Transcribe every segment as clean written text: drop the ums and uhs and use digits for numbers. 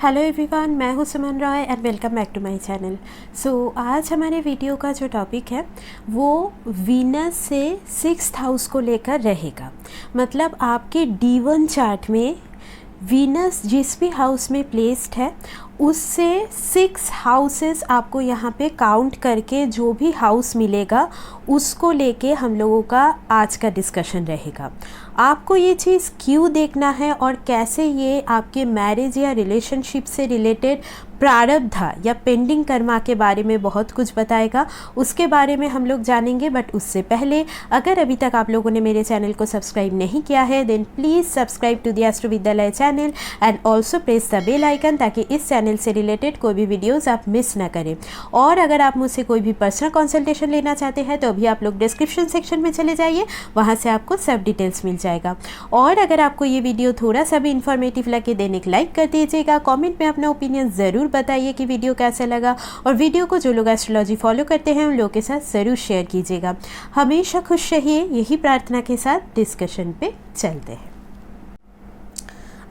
Hello everyone, मैं हूँ Suman Roy and welcome back to my channel. आज हमारे वीडियो का जो टॉपिक है वो वीनस से 6th हाउस को लेकर रहेगा। मतलब आपके D1 चार्ट में वीनस जिस भी हाउस में प्लेस्ड है उससे 6 हाउसेस आपको यहाँ पे काउंट करके जो भी हाउस मिलेगा उसको लेके हम लोगों का आज का डिस्कशन रहेगा। आपको ये चीज़ क्यों देखना है और कैसे ये आपके मैरिज या रिलेशनशिप से रिलेटेड प्रारब्ध या पेंडिंग कर्मा के बारे में बहुत कुछ बताएगा, उसके बारे में हम लोग जानेंगे। बट उससे पहले अगर अभी तक आप लोगों ने मेरे चैनल को सब्सक्राइब नहीं किया है then please subscribe to the astro Vidyalaya channel and also press the bell icon, ताकि इस चैनल से रिलेटेड कोई भी वीडियोज़ आप मिस ना करें। और अगर आप मुझसे कोई भी पर्सनल कंसल्टेशन लेना चाहते हैं तो अभी आप लोग डिस्क्रिप्शन सेक्शन में चले जाइए, वहाँ से आपको सब डिटेल्स मिल जाएगा। और अगर आपको ये वीडियो थोड़ा सा भी इन्फॉर्मेटिव लगे देन एक लाइक कर दीजिएगा, कमेंट में अपना ओपिनियन ज़रूर बताइए कि वीडियो कैसा लगा, और वीडियो को जो लोग एस्ट्रोलॉजी फॉलो करते हैं उन लोगों के साथ ज़रूर शेयर कीजिएगा। हमेशा खुश रहिए, यही प्रार्थना के साथ डिस्कशन पे चलते हैं।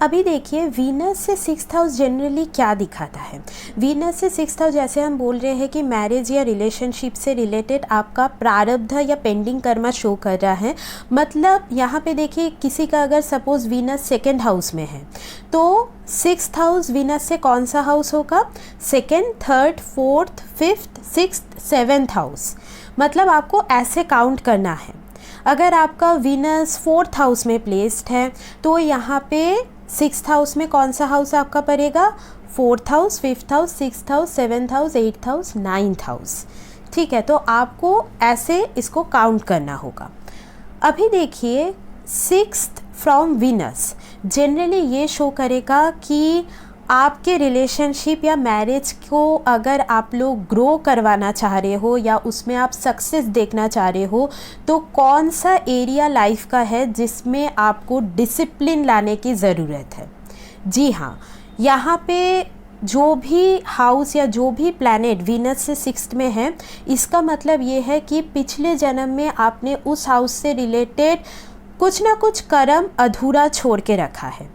अभी देखिए वीनस से 6th हाउस जनरली क्या दिखाता है। वीनस से 6th हाउस जैसे हम बोल रहे हैं कि मैरिज या रिलेशनशिप से रिलेटेड आपका प्रारब्ध या पेंडिंग कर्मा शो कर रहा है। मतलब यहाँ पे देखिए किसी का अगर सपोज वीनस 2nd हाउस में है तो 6th हाउस वीनस से कौन सा हाउस होगा? 2nd, 3rd, 4th, 5th, 6th, 7th house. मतलब आपको ऐसे काउंट करना है। अगर आपका वीनस 4th हाउस में प्लेस्ड है तो यहाँ पे 6th हाउस में कौन सा हाउस आपका पड़ेगा? 4th house, 5th house, 6th house, 7th house, 8th house, 9th house. ठीक है, तो आपको ऐसे इसको काउंट करना होगा। अभी देखिए 6th फ्रॉम वीनस जनरली ये शो करेगा कि आपके रिलेशनशिप या मैरिज को अगर आप लोग ग्रो करवाना चाह रहे हो या उसमें आप सक्सेस देखना चाह रहे हो तो कौन सा एरिया लाइफ का है जिसमें आपको डिसिप्लिन लाने की ज़रूरत है। जी हाँ, यहाँ पे जो भी हाउस या जो भी प्लैनेट वीनस से 6th में है इसका मतलब ये है कि पिछले जन्म में आपने उस हाउस से रिलेटेड कुछ ना कुछ कर्म अधूरा छोड़ के रखा है,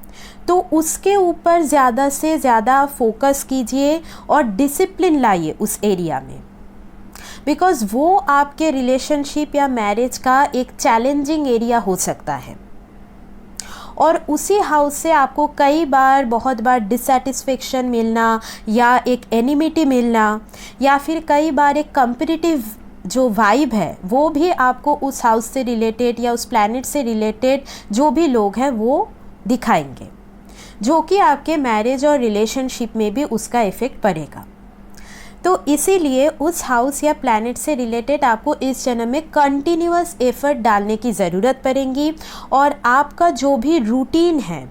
तो उसके ऊपर ज़्यादा से ज़्यादा फोकस कीजिए और डिसिप्लिन लाइए उस एरिया में। बिकॉज़ वो आपके रिलेशनशिप या मैरिज का एक चैलेंजिंग एरिया हो सकता है और उसी हाउस से आपको कई बार बहुत बार डिससेटिस्फेक्शन मिलना या एक एनिमिटी मिलना या फिर कई बार एक कम्पिटिटिव जो वाइब है वो भी आपको उस हाउस से रिलेटेड या उस प्लैनेट से रिलेटेड जो भी लोग हैं वो दिखाएंगे, जो कि आपके मैरिज और रिलेशनशिप में भी उसका इफ़ेक्ट पड़ेगा। तो इसीलिए उस हाउस या प्लैनेट से रिलेटेड आपको इस जन्म में कंटिन्यूअस एफर्ट डालने की ज़रूरत पड़ेगी और आपका जो भी रूटीन है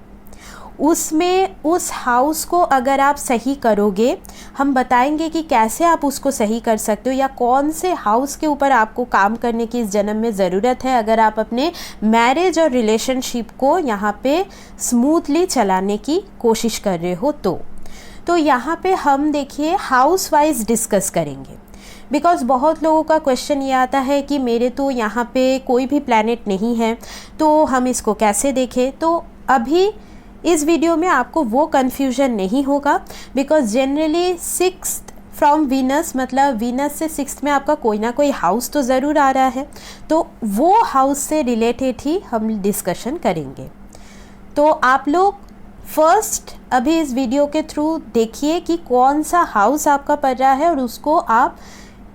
उसमें उस हाउस को अगर आप सही करोगे, हम बताएंगे कि कैसे आप उसको सही कर सकते हो या कौन से हाउस के ऊपर आपको काम करने की इस जन्म में ज़रूरत है अगर आप अपने मैरिज और रिलेशनशिप को यहाँ पे स्मूथली चलाने की कोशिश कर रहे हो। तो यहाँ पे हम देखिए हाउस वाइज डिस्कस करेंगे। बिकॉज़ बहुत लोगों का क्वेश्चन ये आता है कि मेरे तो यहाँ पे कोई भी प्लैनेट नहीं है तो हम इसको कैसे देखें। तो अभी इस वीडियो में आपको वो कन्फ्यूजन नहीं होगा, because generally 6th from Venus मतलब वीनस से 6th में आपका कोई ना कोई हाउस तो ज़रूर आ रहा है, तो वो हाउस से रिलेटेड ही हम डिस्कशन करेंगे। तो आप लोग फर्स्ट अभी इस वीडियो के थ्रू देखिए कि कौन सा हाउस आपका पड़ रहा है और उसको आप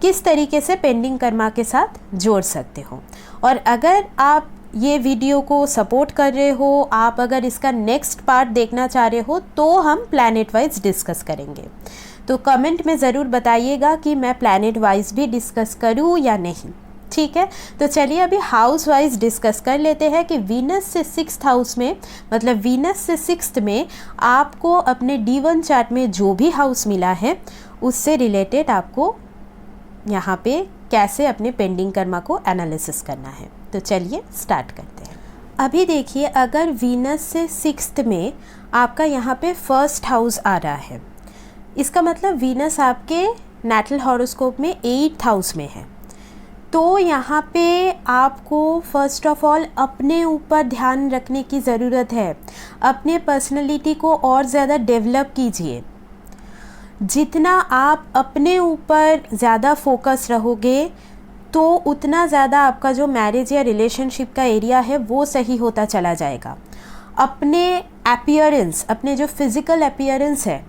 किस तरीके से पेंडिंग कर्मा के साथ जोड़ सकते हो। और अगर आप ये वीडियो को सपोर्ट कर रहे हो, आप अगर इसका नेक्स्ट पार्ट देखना चाह रहे हो तो हम प्लैनेट वाइज डिस्कस करेंगे। तो कमेंट में ज़रूर बताइएगा कि मैं प्लैनेट वाइज भी डिस्कस करूँ या नहीं। ठीक है, तो चलिए अभी हाउस वाइज डिस्कस कर लेते हैं कि वीनस से 6th हाउस में मतलब वीनस से 6th में आपको अपने D1 चार्ट में जो भी हाउस मिला है उससे रिलेटेड आपको यहाँ पे कैसे अपने पेंडिंग कर्मा को एनालिसिस करना है। तो चलिए स्टार्ट करते हैं। अभी देखिए अगर वीनस से 6th में आपका यहाँ पे 1st हाउस आ रहा है, इसका मतलब वीनस आपके नेटल हॉरोस्कोप में 8th हाउस में है। तो यहाँ पे आपको फर्स्ट ऑफ ऑल अपने ऊपर ध्यान रखने की ज़रूरत है। अपने पर्सनैलिटी को और ज़्यादा डेवलप कीजिए। जितना आप अपने ऊपर ज़्यादा फोकस रहोगे तो उतना ज़्यादा आपका जो मैरिज या रिलेशनशिप का एरिया है वो सही होता चला जाएगा। अपने अपीयरेंस, अपने जो फिज़िकल अपीयरेंस है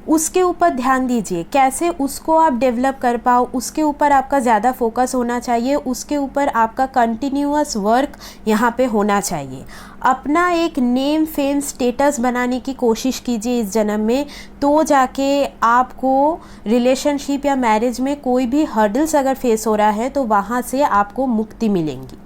उसके ऊपर ध्यान दीजिए, कैसे उसको आप डेवलप कर पाओ, उसके ऊपर आपका ज़्यादा फोकस होना चाहिए, उसके ऊपर आपका कंटिन्यूअस वर्क यहाँ पे होना चाहिए। अपना एक नेम फेम स्टेटस बनाने की कोशिश कीजिए इस जन्म में, तो जाके आपको रिलेशनशिप या मैरिज में कोई भी हर्डल्स अगर फेस हो रहा है तो वहाँ से आपको मुक्ति मिलेंगी।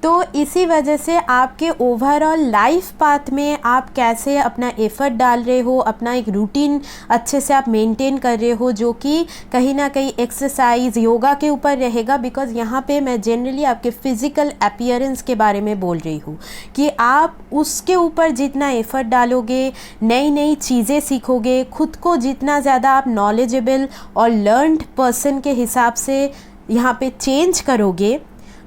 तो इसी वजह से आपके ओवरऑल लाइफ पाथ में आप कैसे अपना एफ़र्ट डाल रहे हो, अपना एक रूटीन अच्छे से आप मेंटेन कर रहे हो, जो कि कहीं ना कहीं एक्सरसाइज योगा के ऊपर रहेगा। बिकॉज़ यहाँ पे मैं जनरली आपके फ़िज़िकल अपीयरेंस के बारे में बोल रही हूँ कि आप उसके ऊपर जितना एफ़र्ट डालोगे, नई नई चीज़ें सीखोगे, खुद को जितना ज़्यादा आप नॉलेजेबल और लर्नड पर्सन के हिसाब से यहाँ पे चेंज करोगे,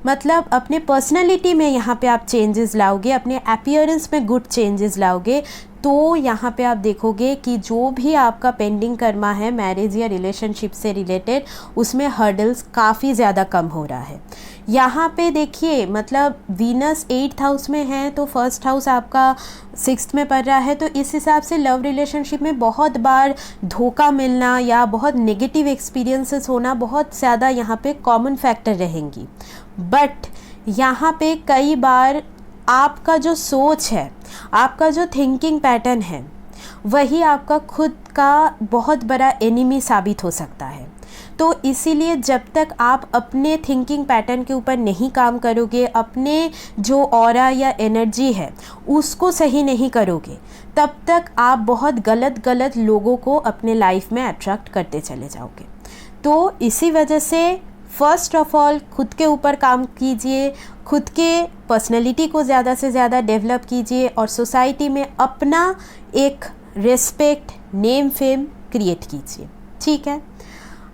मतलब अपने पर्सनालिटी में यहाँ पे आप चेंजेस लाओगे, अपने अपीयरेंस में गुड चेंजेस लाओगे, तो यहाँ पे आप देखोगे कि जो भी आपका पेंडिंग कर्मा है मैरिज या रिलेशनशिप से रिलेटेड, उसमें हर्डल्स काफ़ी ज़्यादा कम हो रहा है। यहाँ पे देखिए, मतलब वीनस 8th हाउस में है तो फर्स्ट हाउस आपका 6th में पड़ रहा है, तो इस हिसाब से लव रिलेशनशिप में बहुत बार धोखा मिलना या बहुत नेगेटिव एक्सपीरियंसेस होना बहुत ज़्यादा यहाँ पे कॉमन फैक्टर रहेंगी। बट यहाँ पे कई बार आपका जो सोच है, आपका जो थिंकिंग पैटर्न है, वही आपका खुद का बहुत बड़ा एनिमी साबित हो सकता है। तो इसीलिए जब तक आप अपने थिंकिंग पैटर्न के ऊपर नहीं काम करोगे, अपने जो ऑरा या एनर्जी है उसको सही नहीं करोगे, तब तक आप बहुत गलत लोगों को अपने लाइफ में अट्रैक्ट करते चले जाओगे। तो इसी वजह से फर्स्ट ऑफ ऑल खुद के ऊपर काम कीजिए, खुद के पर्सनैलिटी को ज़्यादा से ज़्यादा डेवलप कीजिए और सोसाइटी में अपना एक रिस्पेक्ट, नेम फेम क्रिएट कीजिए। ठीक है।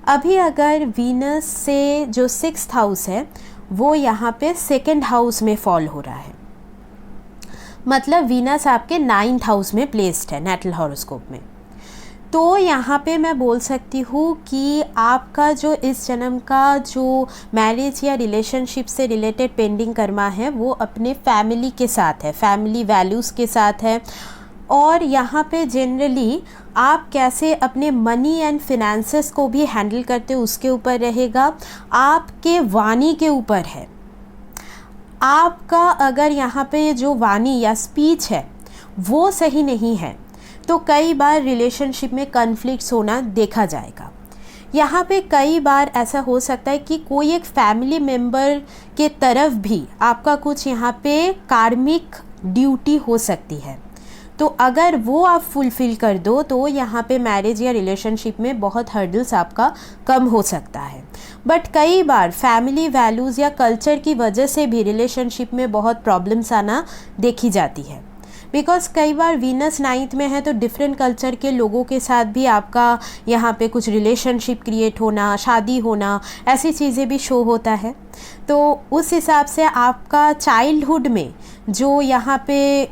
अभी अगर वीनस से जो 6th हाउस है वो यहाँ पे 2nd हाउस में फॉल हो रहा है, मतलब वीनस आपके 9th हाउस में प्लेस्ड है नेटल हॉरोस्कोप में, तो यहाँ पे मैं बोल सकती हूँ कि आपका जो इस जन्म का जो मैरिज या रिलेशनशिप से रिलेटेड पेंडिंग कर्मा है वो अपने फैमिली के साथ है, फैमिली वैल्यूज़ के साथ है। और यहाँ पे जनरली आप कैसे अपने मनी एंड फिनेंसेस को भी हैंडल करते हो उसके ऊपर रहेगा, आपके वाणी के ऊपर है। आपका अगर यहाँ पे जो वाणी या स्पीच है वो सही नहीं है तो कई बार रिलेशनशिप में कॉन्फ्लिक्ट्स होना देखा जाएगा। यहाँ पे कई बार ऐसा हो सकता है कि कोई एक फैमिली मेम्बर के तरफ भी आपका कुछ यहाँ पे कार्मिक ड्यूटी हो सकती है, तो अगर वो आप फुलफ़िल कर दो तो यहाँ पे मैरिज या रिलेशनशिप में बहुत हर्डल्स आपका कम हो सकता है। बट कई बार फैमिली वैल्यूज़ या कल्चर की वजह से भी रिलेशनशिप में बहुत प्रॉब्लम्स आना देखी जाती है। बिकॉज़ कई बार वीनस 9th में है तो डिफरेंट कल्चर के लोगों के साथ भी आपका यहाँ पे कुछ रिलेशनशिप क्रिएट होना, शादी होना, ऐसी चीज़ें भी शो होता है। तो उस हिसाब से आपका चाइल्डहुड में जो यहाँ पे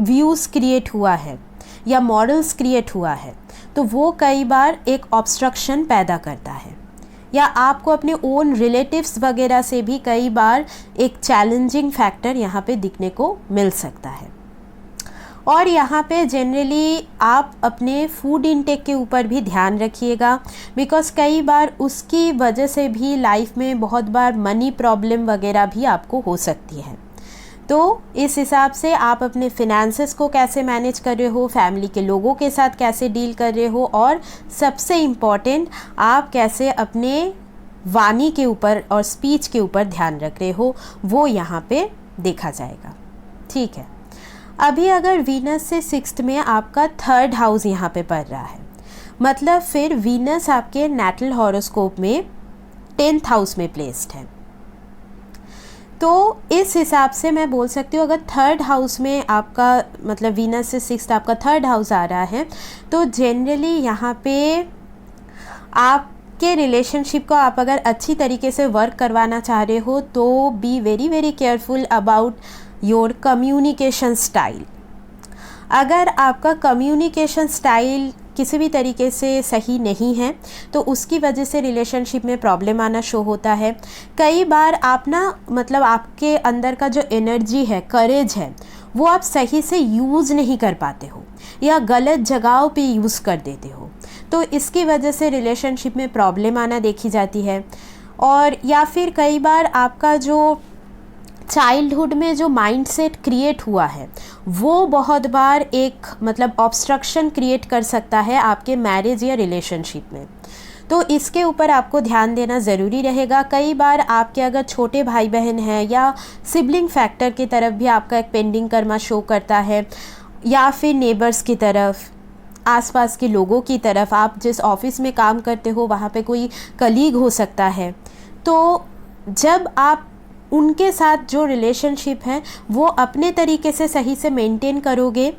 व्यूज़ क्रिएट हुआ है या मॉडल्स क्रिएट हुआ है तो वो कई बार एक ऑब्स्ट्रक्शन पैदा करता है, या आपको अपने ओन रिलेटिव्स वगैरह से भी कई बार एक चैलेंजिंग फैक्टर यहाँ पे दिखने को मिल सकता है। और यहाँ पे जनरली आप अपने फूड इंटेक के ऊपर भी ध्यान रखिएगा, बिकॉज़ कई बार उसकी वजह से भी लाइफ में बहुत बार मनी प्रॉब्लम वगैरह भी आपको हो सकती है। तो इस हिसाब से आप अपने फिनेंसेस को कैसे मैनेज कर रहे हो, फैमिली के लोगों के साथ कैसे डील कर रहे हो, और सबसे इम्पॉर्टेंट आप कैसे अपने वाणी के ऊपर और स्पीच के ऊपर ध्यान रख रहे हो, वो यहाँ पे देखा जाएगा। ठीक है। अभी अगर वीनस से 6th में आपका 3rd हाउस यहाँ पे पड़ रहा है, मतलब फिर वीनस आपके नेटल हॉरोस्कोप में 10th हाउस में प्लेस्ड है, तो इस हिसाब से मैं बोल सकती हूँ अगर 3rd हाउस में आपका, मतलब वीनस से 6th आपका 3rd हाउस आ रहा है, तो जनरली यहाँ पे आप आपके रिलेशनशिप को आप अगर अच्छी तरीके से वर्क करवाना चाह रहे हो तो be very very careful about your communication style. अगर आपका कम्युनिकेशन स्टाइल किसी भी तरीके से सही नहीं है तो उसकी वजह से रिलेशनशिप में प्रॉब्लम आना शो होता है। कई बार आप ना मतलब आपके अंदर का जो एनर्जी है, करेज है, वो आप सही से यूज़ नहीं कर पाते हो या गलत जगहों पे यूज़ कर देते हो, तो इसकी वजह से रिलेशनशिप में प्रॉब्लम आना देखी जाती है। और या फिर कई बार आपका जो चाइल्डहुड में जो माइंडसेट क्रिएट हुआ है वो बहुत बार एक मतलब ऑब्स्ट्रक्शन क्रिएट कर सकता है आपके मैरिज या रिलेशनशिप में, तो इसके ऊपर आपको ध्यान देना ज़रूरी रहेगा। कई बार आपके अगर छोटे भाई बहन हैं या सिबलिंग फैक्टर की तरफ भी आपका एक पेंडिंग कर्मा शो करता है, या फिर नेबर्स की तरफ, आसपास के लोगों की तरफ, आप जिस ऑफिस में काम करते हो वहाँ पे कोई कलीग हो सकता है, तो जब आप उनके साथ जो रिलेशनशिप है वो अपने तरीके से सही से मेंटेन करोगे,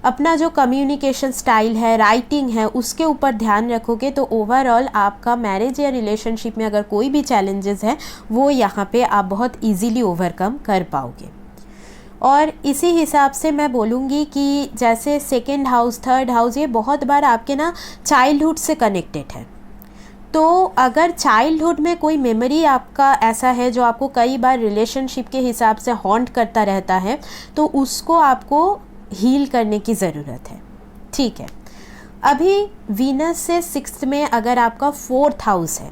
अपना जो कम्युनिकेशन स्टाइल है, राइटिंग है, उसके ऊपर ध्यान रखोगे, तो ओवरऑल आपका मैरिज या रिलेशनशिप में अगर कोई भी चैलेंजेस है वो यहाँ पे आप बहुत इजीली ओवरकम कर पाओगे। और इसी हिसाब से मैं बोलूँगी कि जैसे सेकंड हाउस, थर्ड हाउस, ये बहुत बार आपके ना चाइल्डहुड से कनेक्टेड है। तो अगर चाइल्डहुड में कोई मेमोरी आपका ऐसा है जो आपको कई बार रिलेशनशिप के हिसाब से हॉन्ट करता रहता है, तो उसको आपको हील करने की ज़रूरत है। ठीक है, अभी वीनस से 6th में अगर आपका 4th हाउस है,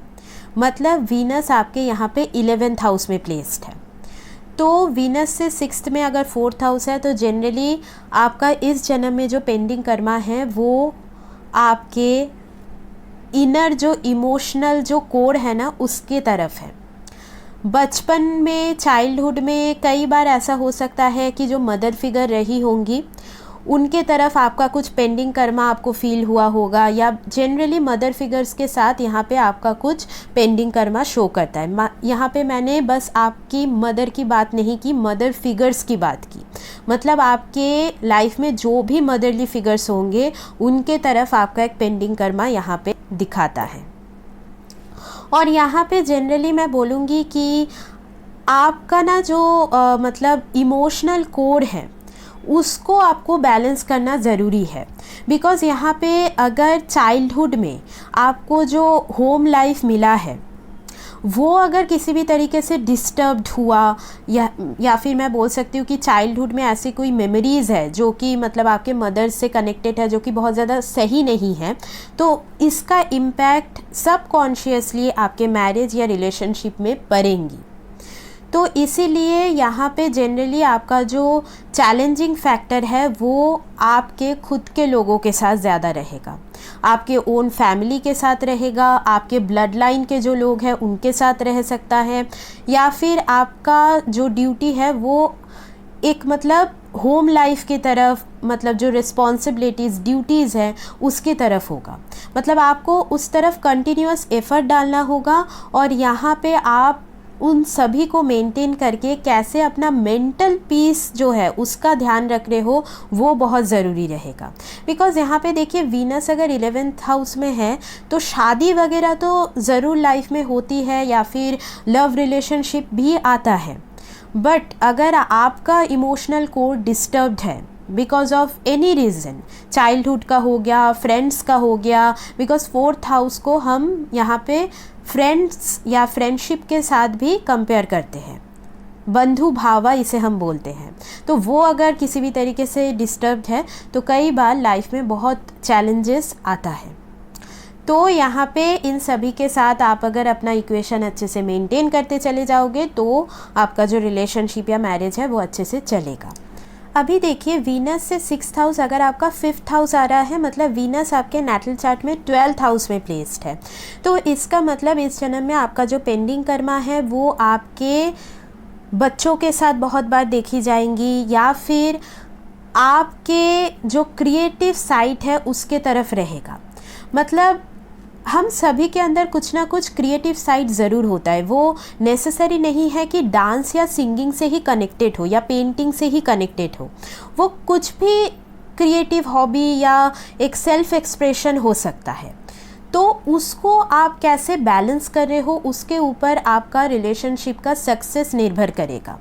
मतलब वीनस आपके यहाँ पे 11th हाउस में प्लेस्ड है, तो वीनस से 6th में अगर 4th हाउस है तो जनरली आपका इस जन्म में जो पेंडिंग कर्मा है वो आपके इनर जो इमोशनल जो कोर है ना उसके तरफ है। बचपन में, चाइल्डहुड में कई बार ऐसा हो सकता है कि जो मदर फिगर रही होंगी उनके तरफ आपका कुछ पेंडिंग कर्मा आपको फील हुआ होगा, या जनरली मदर फिगर्स के साथ यहाँ पे आपका कुछ पेंडिंग कर्मा शो करता है। यहाँ पे मैंने बस आपकी मदर की बात नहीं की, मदर फिगर्स की बात की, मतलब आपके लाइफ में जो भी मदरली फिगर्स होंगे उनके तरफ आपका एक पेंडिंग कर्मा यहाँ पे दिखाता है। और यहाँ पे जनरली मैं बोलूँगी कि आपका ना जो मतलब इमोशनल कोर है उसको आपको बैलेंस करना ज़रूरी है। बिकॉज़ यहाँ पे अगर चाइल्डहुड में आपको जो होम लाइफ मिला है वो अगर किसी भी तरीके से डिस्टर्ब्ड हुआ, या फिर मैं बोल सकती हूँ कि चाइल्डहुड में ऐसी कोई मेमोरीज़ है जो कि मतलब आपके मदर से कनेक्टेड है, जो कि बहुत ज़्यादा सही नहीं है, तो इसका इम्पैक्ट सबकॉन्शियसली आपके मैरिज या रिलेशनशिप में पड़ेंगी। तो इसीलिए यहाँ पे जनरली आपका जो चैलेंजिंग फैक्टर है वो आपके खुद के लोगों के साथ ज़्यादा रहेगा, आपके ओन फैमिली के साथ रहेगा, आपके ब्लड लाइन के जो लोग हैं उनके साथ रह सकता है, या फिर आपका जो ड्यूटी है वो एक मतलब होम लाइफ की तरफ, मतलब जो रिस्पॉन्सिबिलिटीज़, ड्यूटीज़ हैं उसकी तरफ होगा। मतलब आपको उस तरफ कंटिन्यूअस एफ़र्ट डालना होगा, और यहाँ पे आप उन सभी को मेंटेन करके कैसे अपना मेंटल पीस जो है उसका ध्यान रख रहे हो वो बहुत ज़रूरी रहेगा। बिकॉज़ यहाँ पे देखिए वीनस अगर 11th हाउस में है तो शादी वगैरह तो ज़रूर लाइफ में होती है, या फिर लव रिलेशनशिप भी आता है, बट अगर आपका इमोशनल कोर डिस्टर्ब्ड है because of any reason, childhood का हो गया, फ्रेंड्स का हो गया, बिकॉज़ 4th हाउस को हम यहाँ पे फ्रेंड्स या फ्रेंडशिप के साथ भी कंपेयर करते हैं, बंधु भावा इसे हम बोलते हैं, तो वो अगर किसी भी तरीके से डिस्टर्ब्ड है तो कई बार लाइफ में बहुत चैलेंजेस आता है। तो यहाँ पे इन सभी के साथ आप अगर अपना इक्वेशन अच्छे से मेंटेन करते चले जाओगे तो आपका जो रिलेशनशिप या मैरिज है वो अच्छे से चलेगा। अभी देखिए वीनस से 6th हाउस अगर आपका 5th हाउस आ रहा है, मतलब वीनस आपके नेटल चार्ट में 12th हाउस में प्लेस्ड है, तो इसका मतलब इस जन्म में आपका जो पेंडिंग कर्मा है वो आपके बच्चों के साथ बहुत बार देखी जाएंगी, या फिर आपके जो क्रिएटिव साइड है उसके तरफ रहेगा। मतलब हम सभी के अंदर कुछ ना कुछ क्रिएटिव साइड ज़रूर होता है, वो नेसेसरी नहीं है कि डांस या सिंगिंग से ही कनेक्टेड हो या पेंटिंग से ही कनेक्टेड हो, वो कुछ भी क्रिएटिव हॉबी या एक सेल्फ एक्सप्रेशन हो सकता है। तो उसको आप कैसे बैलेंस कर रहे हो, उसके ऊपर आपका रिलेशनशिप का सक्सेस निर्भर करेगा।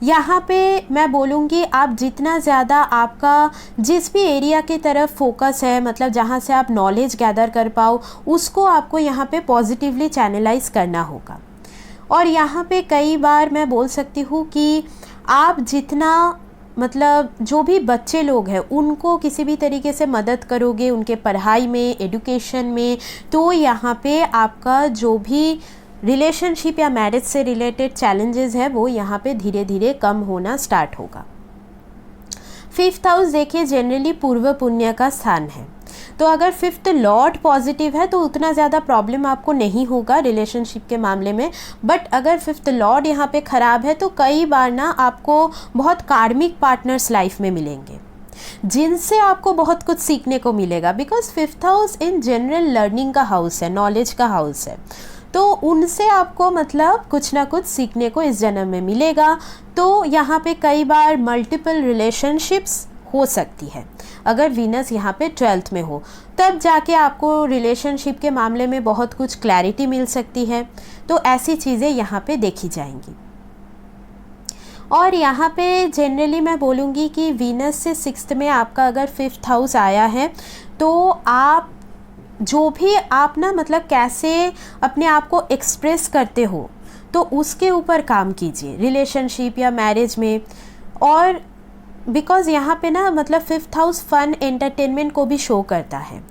यहाँ पे मैं बोलूँगी आप जितना ज़्यादा आपका जिस भी एरिया की तरफ फोकस है, मतलब जहाँ से आप नॉलेज गैदर कर पाओ, उसको आपको यहाँ पे पॉजिटिवली चैनलाइज करना होगा। और यहाँ पे कई बार मैं बोल सकती हूँ कि आप जितना मतलब जो भी बच्चे लोग हैं उनको किसी भी तरीके से मदद करोगे उनके पढ़ाई में, एजुकेशन में, तो यहाँ पे आपका जो भी रिलेशनशिप या मैरिज से रिलेटेड चैलेंजेस है वो यहाँ पे धीरे धीरे कम होना स्टार्ट होगा। 5th हाउस देखिए जनरली पूर्व पुण्य का स्थान है, तो अगर 5th लॉर्ड पॉजिटिव है तो उतना ज़्यादा प्रॉब्लम आपको नहीं होगा रिलेशनशिप के मामले में। बट अगर 5th लॉर्ड यहाँ पे ख़राब है तो कई बार ना आपको बहुत कार्मिक पार्टनर्स लाइफ में मिलेंगे जिनसे आपको बहुत कुछ सीखने को मिलेगा, because 5th house in general learning का हाउस है, नॉलेज का हाउस है, तो उनसे आपको मतलब कुछ ना कुछ सीखने को इस जन्म में मिलेगा। तो यहाँ पे कई बार मल्टीपल रिलेशनशिप्स हो सकती है। अगर वीनस यहाँ पे 12th में हो तब जाके आपको रिलेशनशिप के मामले में बहुत कुछ क्लैरिटी मिल सकती है। तो ऐसी चीज़ें यहाँ पे देखी जाएंगी। और यहाँ पे जनरली मैं बोलूँगी कि वीनस से 6th में आपका अगर 5th हाउस आया है तो आप जो भी आप ना मतलब कैसे अपने आप को एक्सप्रेस करते हो तो उसके ऊपर काम कीजिए रिलेशनशिप या मैरिज में। और बिकॉज़ यहाँ पे ना मतलब 5th हाउस फन एंटरटेनमेंट को भी शो करता है,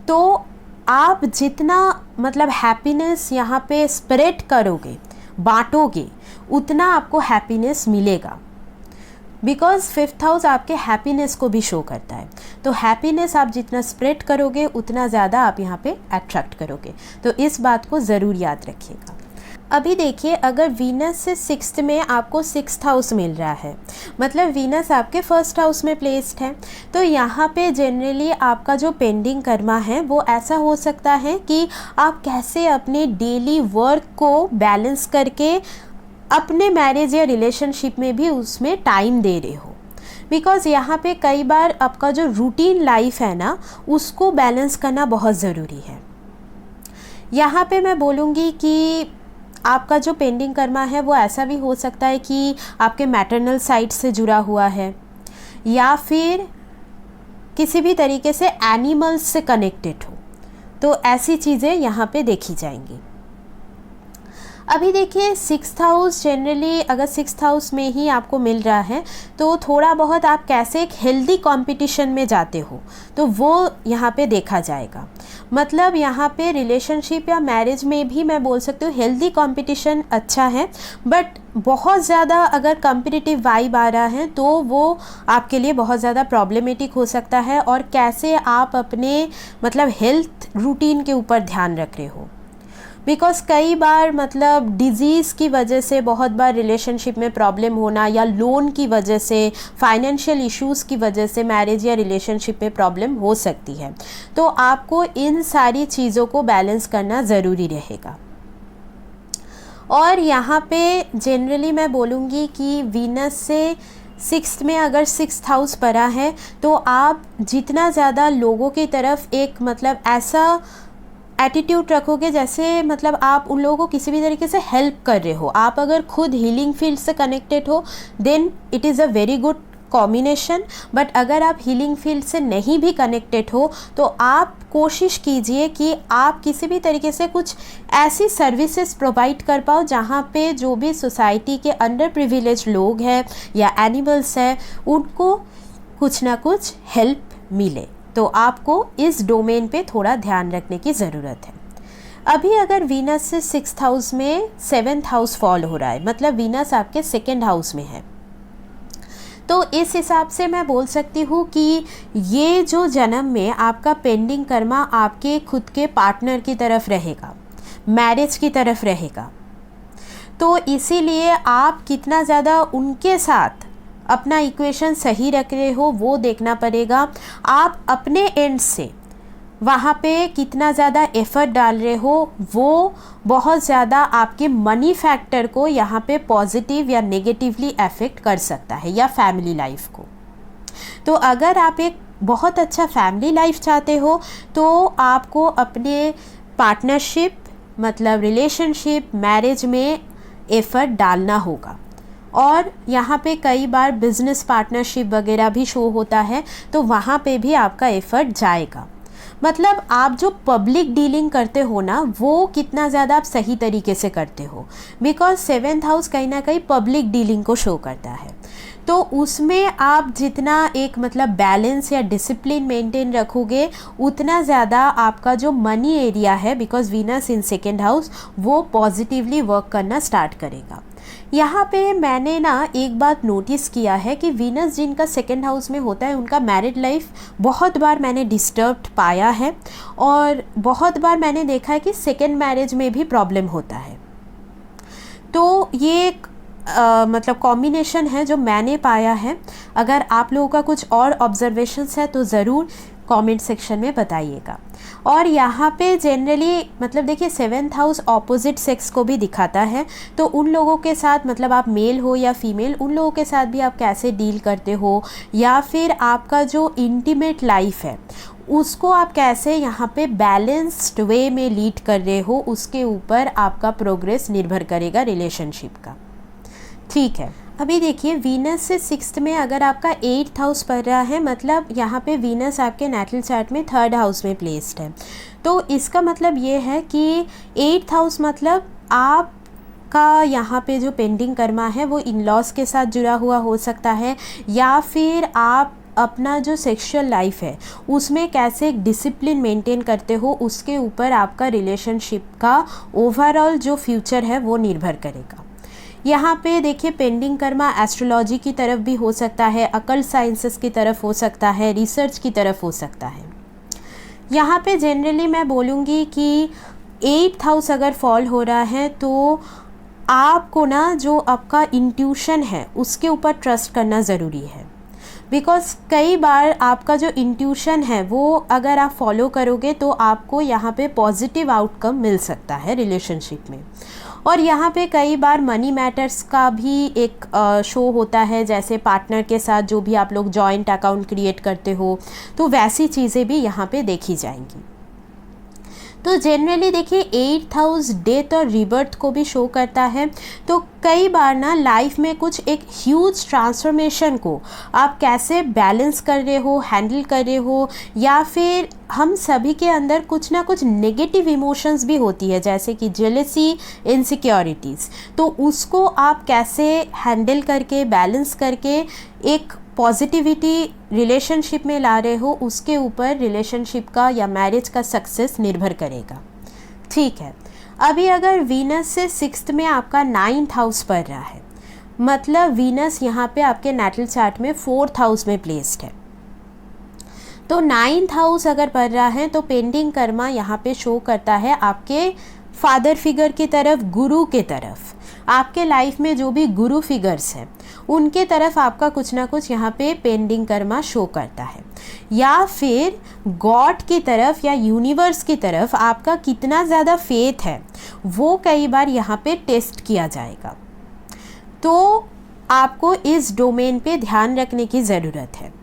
तो आप जितना मतलब हैप्पीनेस यहाँ पे स्प्रेड करोगे, बांटोगे, उतना आपको हैप्पीनेस मिलेगा। बिकॉज़ 5th हाउस आपके हैप्पीनेस को भी शो करता है, तो हैप्पीनेस आप जितना स्प्रेड करोगे उतना ज़्यादा आप यहाँ पे अट्रैक्ट करोगे। तो इस बात को ज़रूर याद रखिएगा। अभी देखिए अगर वीनस से 6th में आपको 6th हाउस मिल रहा है, मतलब वीनस आपके 1st हाउस में प्लेस्ड है, तो यहाँ पे जनरली आपका जो पेंडिंग कर्मा है वो ऐसा हो सकता है कि आप कैसे अपने डेली वर्क को बैलेंस करके अपने मैरिज या रिलेशनशिप में भी उसमें टाइम दे रहे हो। बिकॉज़ यहाँ पे कई बार आपका जो रूटीन लाइफ है ना उसको बैलेंस करना बहुत ज़रूरी है। यहाँ पे मैं बोलूँगी कि आपका जो पेंडिंग कर्मा है वो ऐसा भी हो सकता है कि आपके मैटरनल साइड से जुड़ा हुआ है या फिर किसी भी तरीके से एनिमल्स से कनेक्टेड हो, तो ऐसी चीज़ें यहाँ पे देखी जाएंगी। अभी देखिए 6th हाउस जनरली अगर 6th हाउस में ही आपको मिल रहा है तो थोड़ा बहुत आप कैसे एक हेल्दी कंपटीशन में जाते हो तो वो यहाँ पे देखा जाएगा। मतलब यहाँ पे रिलेशनशिप या मैरिज में भी मैं बोल सकती हूँ हेल्दी कंपटीशन अच्छा है, बट बहुत ज़्यादा अगर कॉम्पिटिटिव वाइब आ रहा है तो वो आपके लिए बहुत ज़्यादा प्रॉब्लमेटिक हो सकता है। और कैसे आप अपने मतलब हेल्थ रूटीन के ऊपर ध्यान रख रहे हो, बिकॉज़ कई बार मतलब डिज़ीज़ की वजह से बहुत बार रिलेशनशिप में प्रॉब्लम होना या लोन की वजह से, फाइनेंशियल इश्यूज़ की वजह से मैरिज या रिलेशनशिप में प्रॉब्लम हो सकती है। तो आपको इन सारी चीज़ों को बैलेंस करना ज़रूरी रहेगा। और यहाँ पे जनरली मैं बोलूँगी कि वीनस से 6th में अगर 6th हाउस पड़ा है तो आप जितना ज़्यादा लोगों की तरफ एक मतलब ऐसा एटीट्यूड रखोगे जैसे मतलब आप उन लोगों को किसी भी तरीके से हेल्प कर रहे हो। आप अगर खुद हीलिंग फील्ड से कनेक्टेड हो then it is a very good combination, but अगर आप हीलिंग फील्ड से नहीं भी कनेक्टेड हो तो आप कोशिश कीजिए कि आप किसी भी तरीके से कुछ ऐसी सर्विसेज प्रोवाइड कर पाओ जहाँ पे जो भी सोसाइटी के अंडर प्रिविलेज लोग हैं या एनिमल्स हैं उनको कुछ ना कुछ हेल्प मिले। तो आपको इस डोमेन पे थोड़ा ध्यान रखने की ज़रूरत है। अभी अगर वीनस से 6th हाउस में 7th हाउस फॉल हो रहा है, मतलब वीनस आपके 2nd हाउस में है, तो इस हिसाब से मैं बोल सकती हूँ कि ये जो जन्म में आपका पेंडिंग कर्मा आपके खुद के पार्टनर की तरफ रहेगा, मैरिज की तरफ रहेगा। तो इसीलिए आप कितना ज़्यादा उनके साथ अपना इक्वेशन सही रख रहे हो वो देखना पड़ेगा। आप अपने एंड से वहाँ पे कितना ज़्यादा एफ़र्ट डाल रहे हो वो बहुत ज़्यादा आपके मनी फैक्टर को यहाँ पे पॉजिटिव या नेगेटिवली अफेक्ट कर सकता है, या फैमिली लाइफ को। तो अगर आप एक बहुत अच्छा फैमिली लाइफ चाहते हो तो आपको अपने पार्टनरशिप मतलब रिलेशनशिप मैरिज में एफ़र्ट डालना होगा। और यहाँ पे कई बार बिज़नेस पार्टनरशिप वगैरह भी शो होता है तो वहाँ पे भी आपका एफ़र्ट जाएगा। मतलब आप जो पब्लिक डीलिंग करते हो ना वो कितना ज़्यादा आप सही तरीके से करते हो, बिकॉज 7th हाउस कहीं ना कहीं पब्लिक डीलिंग को शो करता है। तो उसमें आप जितना एक मतलब बैलेंस या डिसिप्लिन मेंटेन रखोगे उतना ज़्यादा आपका जो मनी एरिया है, because Venus in 2nd house, वो पॉजिटिवली वर्क करना स्टार्ट करेगा। यहाँ पे मैंने ना एक बात नोटिस किया है कि वीनस जिनका 2nd हाउस में होता है उनका मैरिड लाइफ बहुत बार मैंने डिस्टर्ब्ड पाया है और बहुत बार मैंने देखा है कि 2nd मैरिज में भी प्रॉब्लम होता है। तो ये एक मतलब कॉम्बिनेशन है जो मैंने पाया है। अगर आप लोगों का कुछ और ऑब्जर्वेशंस है तो ज़रूर कमेंट सेक्शन में बताइएगा। और यहाँ पे जनरली मतलब देखिए 7th हाउस ऑपोजिट सेक्स को भी दिखाता है, तो उन लोगों के साथ मतलब आप मेल हो या फीमेल, उन लोगों के साथ भी आप कैसे डील करते हो या फिर आपका जो इंटीमेट लाइफ है उसको आप कैसे यहाँ पे बैलेंस्ड वे में लीड कर रहे हो, उसके ऊपर आपका प्रोग्रेस निर्भर करेगा रिलेशनशिप का। ठीक है, अभी देखिए वीनस से 6th में अगर आपका 8th हाउस पड़ रहा है, मतलब यहाँ पे वीनस आपके नेटल चार्ट में 3rd हाउस में प्लेस्ड है, तो इसका मतलब ये है कि 8th हाउस मतलब आप का यहाँ पे जो पेंडिंग कर्मा है वो इन लॉज के साथ जुड़ा हुआ हो सकता है, या फिर आप अपना जो सेक्सुअल लाइफ है उसमें कैसे एक डिसिप्लिन मेंटेन करते हो उसके ऊपर आपका रिलेशनशिप का ओवरऑल जो फ्यूचर है वो निर्भर करेगा। यहाँ पे देखिए पेंडिंग कर्मा एस्ट्रोलॉजी की तरफ भी हो सकता है, अकल्ट साइंसेस की तरफ हो सकता है, रिसर्च की तरफ हो सकता है। यहाँ पे जनरली मैं बोलूँगी कि 8th हाउस अगर फॉल हो रहा है तो आपको ना जो आपका इंट्यूशन है उसके ऊपर ट्रस्ट करना ज़रूरी है, बिकॉज़ कई बार आपका जो इंट्यूशन है वो अगर आप फॉलो करोगे तो आपको यहाँ पे पॉजिटिव आउटकम मिल सकता है रिलेशनशिप में। और यहाँ पे कई बार मनी मैटर्स का भी एक शो होता है, जैसे पार्टनर के साथ जो भी आप लोग जॉइंट अकाउंट क्रिएट करते हो तो वैसी चीज़ें भी यहाँ पे देखी जाएंगी। तो जनरली देखिए 8th हाउस डेथ और रिबर्थ को भी शो करता है, तो कई बार ना लाइफ में कुछ एक ह्यूज ट्रांसफॉर्मेशन को आप कैसे बैलेंस कर रहे हो, हैंडल कर रहे हो, या फिर हम सभी के अंदर कुछ ना कुछ नेगेटिव इमोशंस भी होती है जैसे कि जेलसी, इनसिक्योरिटीज़, तो उसको आप कैसे हैंडल करके बैलेंस करके एक पॉजिटिविटी रिलेशनशिप में ला रहे हो, उसके ऊपर रिलेशनशिप का या मैरिज का सक्सेस निर्भर करेगा। ठीक है, अभी अगर वीनस से 6th में आपका 9th हाउस पड़ रहा है, मतलब वीनस यहाँ पे आपके नेटल चार्ट में 4th हाउस में प्लेस्ड है, तो 9th हाउस अगर पड़ रहा है तो पेंडिंग कर्मा यहाँ पे शो करता है आपके फादर फिगर की तरफ, गुरु के तरफ। आपके लाइफ में जो भी गुरु फिगर्स हैं उनके तरफ आपका कुछ ना कुछ यहाँ पे पेंडिंग कर्मा शो करता है, या फिर गॉड की तरफ या यूनिवर्स की तरफ आपका कितना ज़्यादा फेथ है वो कई बार यहाँ पे टेस्ट किया जाएगा। तो आपको इस डोमेन पे ध्यान रखने की ज़रूरत है।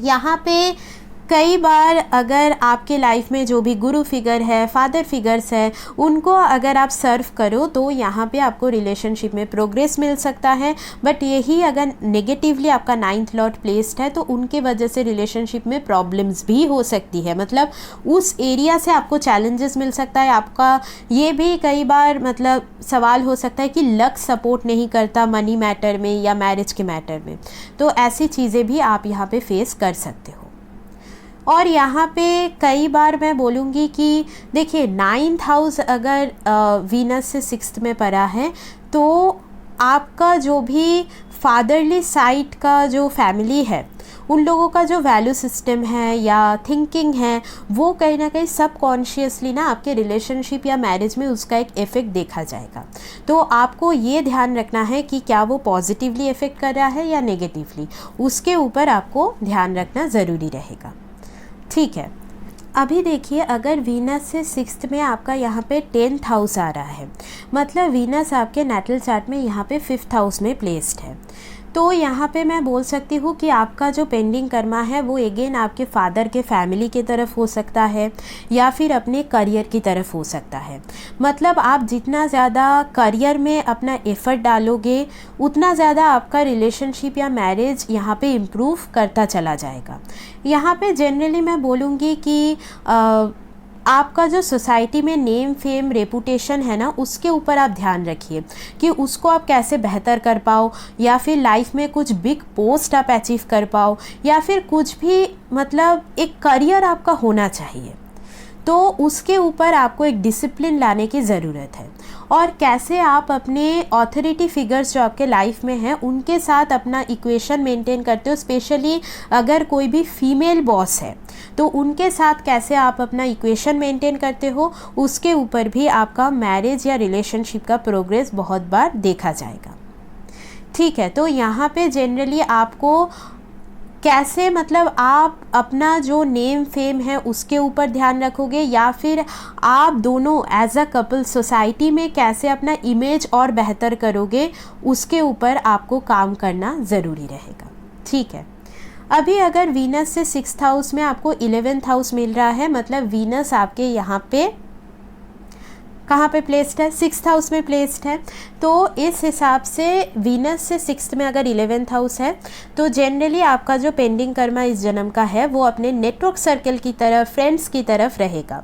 यहाँ पे कई बार अगर आपके लाइफ में जो भी गुरु फिगर है, फादर फिगर्स है, उनको अगर आप सर्व करो तो यहाँ पे आपको रिलेशनशिप में प्रोग्रेस मिल सकता है, बट यही अगर नेगेटिवली आपका 9th लॉर्ड प्लेस्ड है तो उनके वजह से रिलेशनशिप में प्रॉब्लम्स भी हो सकती है, मतलब उस एरिया से आपको चैलेंजेस मिल सकता है। आपका ये भी कई बार मतलब सवाल हो सकता है कि लक सपोर्ट नहीं करता मनी मैटर में या मैरिज के मैटर में, तो ऐसी चीज़ें भी आप यहाँ पे फेस कर सकते हो। और यहाँ पे कई बार मैं बोलूँगी कि देखिए 9th हाउस अगर वीनस से 6th में पड़ा है तो आपका जो भी फादरली साइड का जो फैमिली है उन लोगों का जो वैल्यू सिस्टम है या थिंकिंग है वो कहीं ना कहीं सबकॉन्शियसली ना आपके रिलेशनशिप या मैरिज में उसका एक इफ़ेक्ट देखा जाएगा। तो आपको ये ध्यान रखना है कि क्या वो पॉजिटिवली इफ़ेक्ट कर रहा है या नेगेटिवली, उसके ऊपर आपको ध्यान रखना ज़रूरी रहेगा। ठीक है, अभी देखिए अगर वीनस से 6th में आपका यहाँ पे 10th हाउस आ रहा है, मतलब वीनस आपके नेटल चार्ट में यहाँ पे 5th हाउस में प्लेस्ड है, तो यहाँ पे मैं बोल सकती हूँ कि आपका जो पेंडिंग कर्मा है वो अगेन आपके फादर के फैमिली की तरफ हो सकता है या फिर अपने करियर की तरफ हो सकता है। मतलब आप जितना ज़्यादा करियर में अपना एफ़र्ट डालोगे उतना ज़्यादा आपका रिलेशनशिप या मैरिज यहाँ पे इम्प्रूव करता चला जाएगा। यहाँ पे जनरली मैं बोलूँगी कि आपका जो सोसाइटी में नेम फेम रेपुटेशन है ना, उसके ऊपर आप ध्यान रखिए कि उसको आप कैसे बेहतर कर पाओ, या फिर लाइफ में कुछ बिग पोस्ट आप अचीव कर पाओ, या फिर कुछ भी मतलब एक करियर आपका होना चाहिए। तो उसके ऊपर आपको एक डिसिप्लिन लाने की ज़रूरत है। और कैसे आप अपने अथॉरिटी फिगर्स जो आपके लाइफ में हैं उनके साथ अपना इक्वेशन मेंटेन करते हो, स्पेशली अगर कोई भी फीमेल बॉस है तो उनके साथ कैसे आप अपना इक्वेशन मेंटेन करते हो, उसके ऊपर भी आपका मैरिज या रिलेशनशिप का प्रोग्रेस बहुत बार देखा जाएगा। ठीक है, तो यहाँ पे जनरली आपको कैसे मतलब आप अपना जो नेम फेम है उसके ऊपर ध्यान रखोगे, या फिर आप दोनों एज अ कपल सोसाइटी में कैसे अपना इमेज और बेहतर करोगे, उसके ऊपर आपको काम करना ज़रूरी रहेगा। ठीक है, अभी अगर वीनस से 6th हाउस में आपको 11th हाउस मिल रहा है, मतलब वीनस आपके यहाँ पे कहाँ पे प्लेस्ड है, 6th हाउस में प्लेस्ड है। तो इस हिसाब से वीनस से 6th में अगर 11th हाउस है तो जनरली आपका जो पेंडिंग कर्मा इस जन्म का है वो अपने नेटवर्क सर्कल की तरफ, फ्रेंड्स की तरफ रहेगा,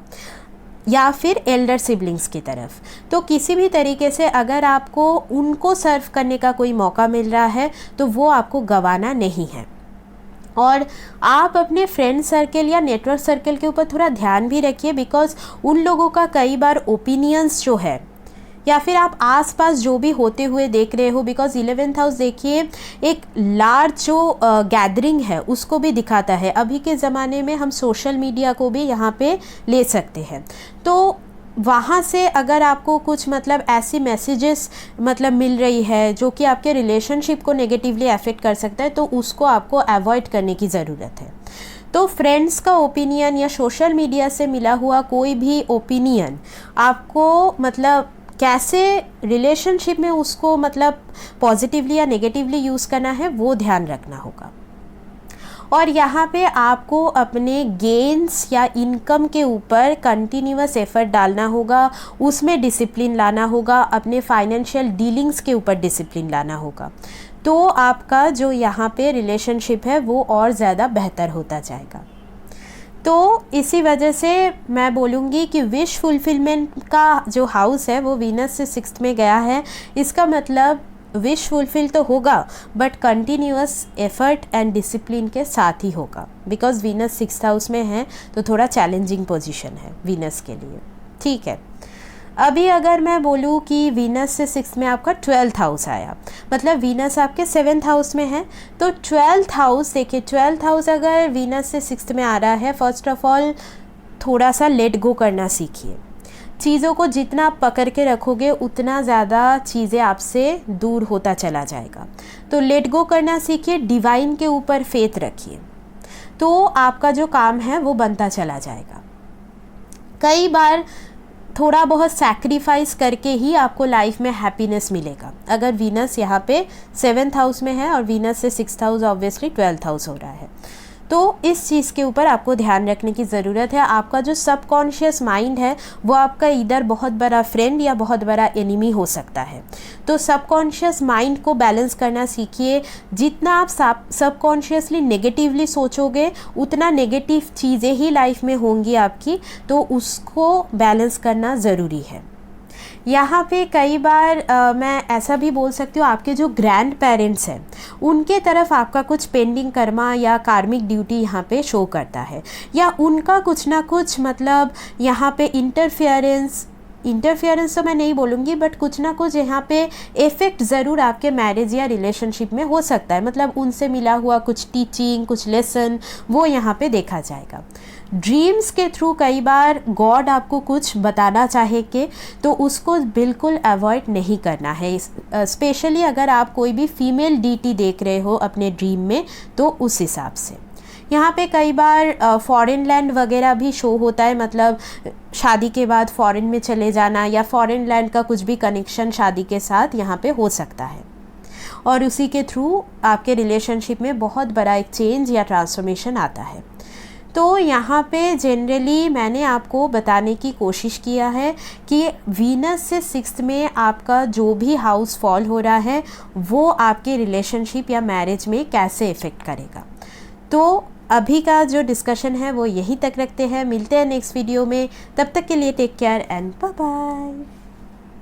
या फिर एल्डर सिबलिंग्स की तरफ। तो किसी भी तरीके से अगर आपको उनको सर्व करने का कोई मौका मिल रहा है तो वो आपको गंवाना नहीं है। और आप अपने फ्रेंड सर्कल या नेटवर्क सर्कल के ऊपर थोड़ा ध्यान भी रखिए, बिकॉज़ उन लोगों का कई बार ओपिनियंस जो है, या फिर आप आसपास जो भी होते हुए देख रहे हो, बिकॉज़ 11th हाउस देखिए एक लार्ज जो गैदरिंग है उसको भी दिखाता है। अभी के ज़माने में हम सोशल मीडिया को भी यहाँ पे ले सकते हैं। तो वहाँ से अगर आपको कुछ मतलब ऐसी मैसेजेस मतलब मिल रही है जो कि आपके रिलेशनशिप को नेगेटिवली अफेक्ट कर सकता है, तो उसको आपको अवॉइड करने की ज़रूरत है। तो फ्रेंड्स का ओपिनियन या सोशल मीडिया से मिला हुआ कोई भी ओपिनियन आपको मतलब कैसे रिलेशनशिप में उसको मतलब पॉजिटिवली या नेगेटिवली यूज़ करना है वो ध्यान रखना होगा। और यहाँ पे आपको अपने गेन्स या इनकम के ऊपर कंटिन्यूअस एफर्ट डालना होगा, उसमें डिसिप्लिन लाना होगा, अपने फाइनेंशियल डीलिंग्स के ऊपर डिसिप्लिन लाना होगा। तो आपका जो यहाँ पे रिलेशनशिप है वो और ज़्यादा बेहतर होता जाएगा। तो इसी वजह से मैं बोलूँगी कि विश फुलफिलमेंट का जो हाउस है वो वीनस से 6th में गया है। इसका मतलब विश फुलफिल तो होगा but continuous effort and discipline के साथ ही होगा, बिकॉज वीनस 6th हाउस में है तो थोड़ा चैलेंजिंग पोजीशन है वीनस के लिए। ठीक है, अभी अगर मैं बोलूँ कि वीनस से 6th में आपका 12th हाउस आया, मतलब वीनस आपके 7th हाउस में है, तो 12th हाउस देखिए, 12th हाउस अगर वीनस से 6th में आ रहा है, फर्स्ट ऑफ ऑल थोड़ा सा लेट गो करना सीखिए। चीज़ों को जितना आप पकड़ के रखोगे उतना ज़्यादा चीज़ें आपसे दूर होता चला जाएगा। तो लेट गो करना सीखिए, डिवाइन के ऊपर फेथ रखिए, तो आपका जो काम है वो बनता चला जाएगा। कई बार थोड़ा बहुत सैक्रिफाइस करके ही आपको लाइफ में हैप्पीनेस मिलेगा। अगर वीनस यहाँ पे 7th हाउस में है और वीनस से 6th house obviously 12th house हो रहा है, तो इस चीज़ के ऊपर आपको ध्यान रखने की ज़रूरत है। आपका जो सबकॉन्शियस माइंड है वो आपका इधर बहुत बड़ा फ्रेंड या बहुत बड़ा एनिमी हो सकता है। तो सबकॉन्शियस माइंड को बैलेंस करना सीखिए। जितना आप सबकॉन्शियसली नेगेटिवली सोचोगे उतना नेगेटिव चीज़ें ही लाइफ में होंगी आपकी, तो उसको बैलेंस करना ज़रूरी है। यहाँ पे कई बार मैं ऐसा भी बोल सकती हूँ, आपके जो ग्रैंड पेरेंट्स हैं उनके तरफ आपका कुछ पेंडिंग कर्मा या कार्मिक ड्यूटी यहाँ पे शो करता है, या उनका कुछ ना कुछ मतलब यहाँ पे इंटरफेरेंस तो मैं नहीं बोलूँगी, बट कुछ ना कुछ यहाँ पे इफ़ेक्ट ज़रूर आपके मैरिज या रिलेशनशिप में हो सकता है। मतलब उनसे मिला हुआ कुछ टीचिंग, कुछ लेसन वो यहाँ पे देखा जाएगा। ड्रीम्स के थ्रू कई बार गॉड आपको कुछ बताना चाहे कि, तो उसको बिल्कुल अवॉइड नहीं करना है। स्पेशली अगर आप कोई भी फीमेल डीटी देख रहे हो अपने ड्रीम में, तो उस हिसाब से यहाँ पे कई बार फॉरेन लैंड वगैरह भी शो होता है, मतलब शादी के बाद फॉरेन में चले जाना या फॉरेन लैंड का कुछ भी कनेक्शन शादी के साथ यहाँ पे हो सकता है। और उसी के थ्रू आपके रिलेशनशिप में बहुत बड़ा एक चेंज या ट्रांसफॉर्मेशन आता है। तो यहाँ पे जनरली मैंने आपको बताने की कोशिश किया है कि वीनस से 6th में आपका जो भी हाउस फॉल हो रहा है वो आपके रिलेशनशिप या मैरिज में कैसे इफ़ेक्ट करेगा। तो अभी का जो डिस्कशन है वो यहीं तक रखते हैं, मिलते हैं नेक्स्ट वीडियो में। तब तक के लिए take care and bye bye.